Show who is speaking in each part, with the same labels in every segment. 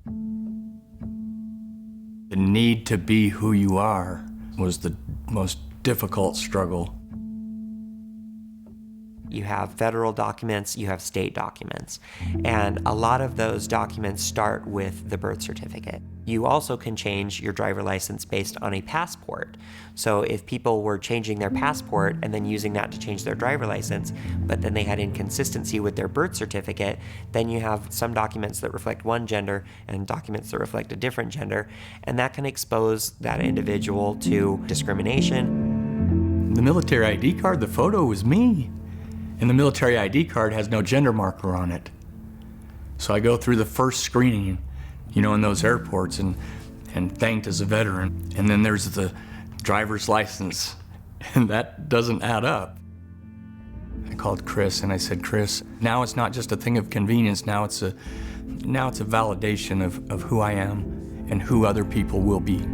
Speaker 1: The need to be who you are was the most difficult struggle.
Speaker 2: You have federal documents, you have state documents, and a lot of those documents start with the birth certificate. You also can change your driver license based on a passport. So if people were changing their passport and then using that to change their driver license, but then they had inconsistency with their birth certificate, then you have some documents that reflect one gender and documents that reflect a different gender, and that can expose that individual to discrimination.
Speaker 1: The military ID card, the photo was me. And the military ID card has no gender marker on it. So I go through the first screening, in those airports and thanked as a veteran. And then there's the driver's license, and that doesn't add up. I called Chris and I said, Chris, now it's not just a thing of convenience, now it's a validation of who I am and who other people will be.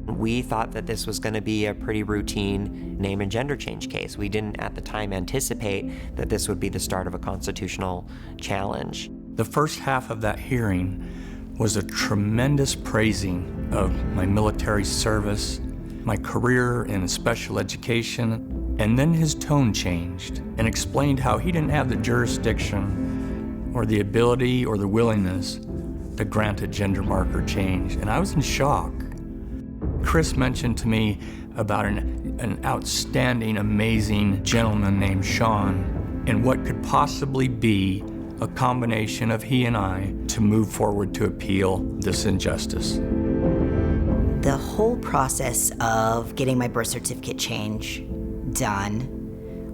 Speaker 2: We thought that this was going to be a pretty routine name and gender change case. We didn't at the time anticipate that this would be the start of a constitutional challenge.
Speaker 1: The first half of that hearing was a tremendous praising of my military service, my career in special education, and then his tone changed and explained how he didn't have the jurisdiction or the ability or the willingness to grant a gender marker change, and I was in shock. Chris mentioned to me about an outstanding, amazing gentleman named Sean, and what could possibly be a combination of he and I to move forward to appeal this injustice.
Speaker 3: The whole process of getting my birth certificate change done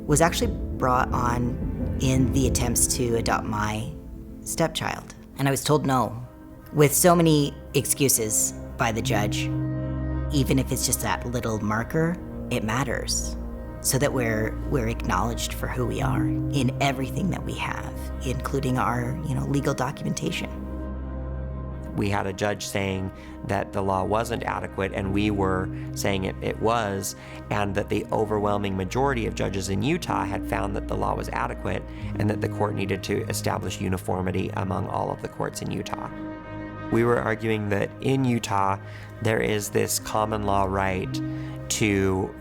Speaker 3: was actually brought on in the attempts to adopt my stepchild. And I was told no, with so many excuses by the judge. Even if it's just that little marker, it matters, so that we're acknowledged for who we are in everything that we have, including our legal documentation.
Speaker 2: We had a judge saying that the law wasn't adequate, and we were saying it was, and that the overwhelming majority of judges in Utah had found that the law was adequate and that the court needed to establish uniformity among all of the courts in Utah. We were arguing that in Utah, there is this common law right to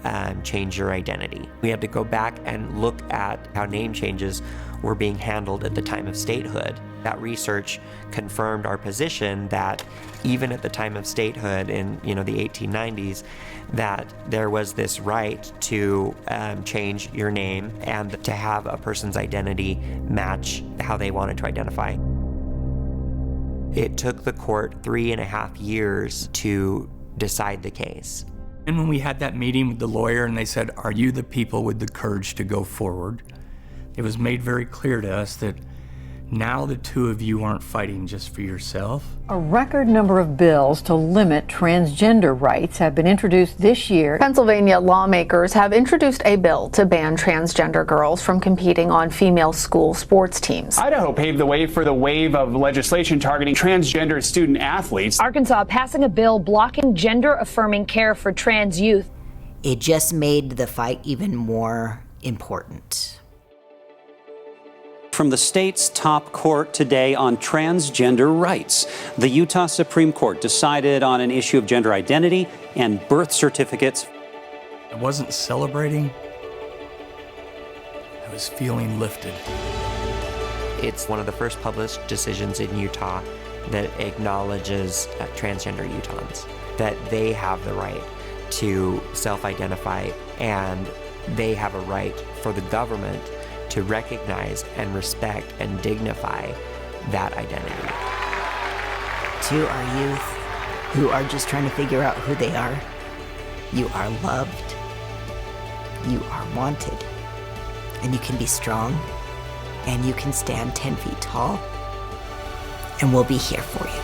Speaker 2: change your identity. We had to go back and look at how name changes were being handled at the time of statehood. That research confirmed our position that even at the time of statehood in the 1890s, that there was this right to change your name and to have a person's identity match how they wanted to identify. It took the court 3.5 years to decide the case.
Speaker 1: And when we had that meeting with the lawyer and they said, are you the people with the courage to go forward? It was made very clear to us that now the two of you aren't fighting just for yourself.
Speaker 4: A record number of bills to limit transgender rights have been introduced this year.
Speaker 5: Pennsylvania lawmakers have introduced a bill to ban transgender girls from competing on female school sports teams.
Speaker 6: Idaho paved the way for the wave of legislation targeting transgender student athletes.
Speaker 7: Arkansas passing a bill blocking gender-affirming care for trans youth.
Speaker 3: It just made the fight even more important.
Speaker 8: From the state's top court today on transgender rights, the Utah Supreme Court decided on an issue of gender identity and birth certificates.
Speaker 1: I wasn't celebrating. I was feeling lifted.
Speaker 2: It's one of the first published decisions in Utah that acknowledges transgender Utahns, that they have the right to self-identify and they have a right for the government to recognize and respect and dignify that identity.
Speaker 3: To our youth who are just trying to figure out who they are, you are loved, you are wanted, and you can be strong, and you can stand 10 feet tall, and we'll be here for you.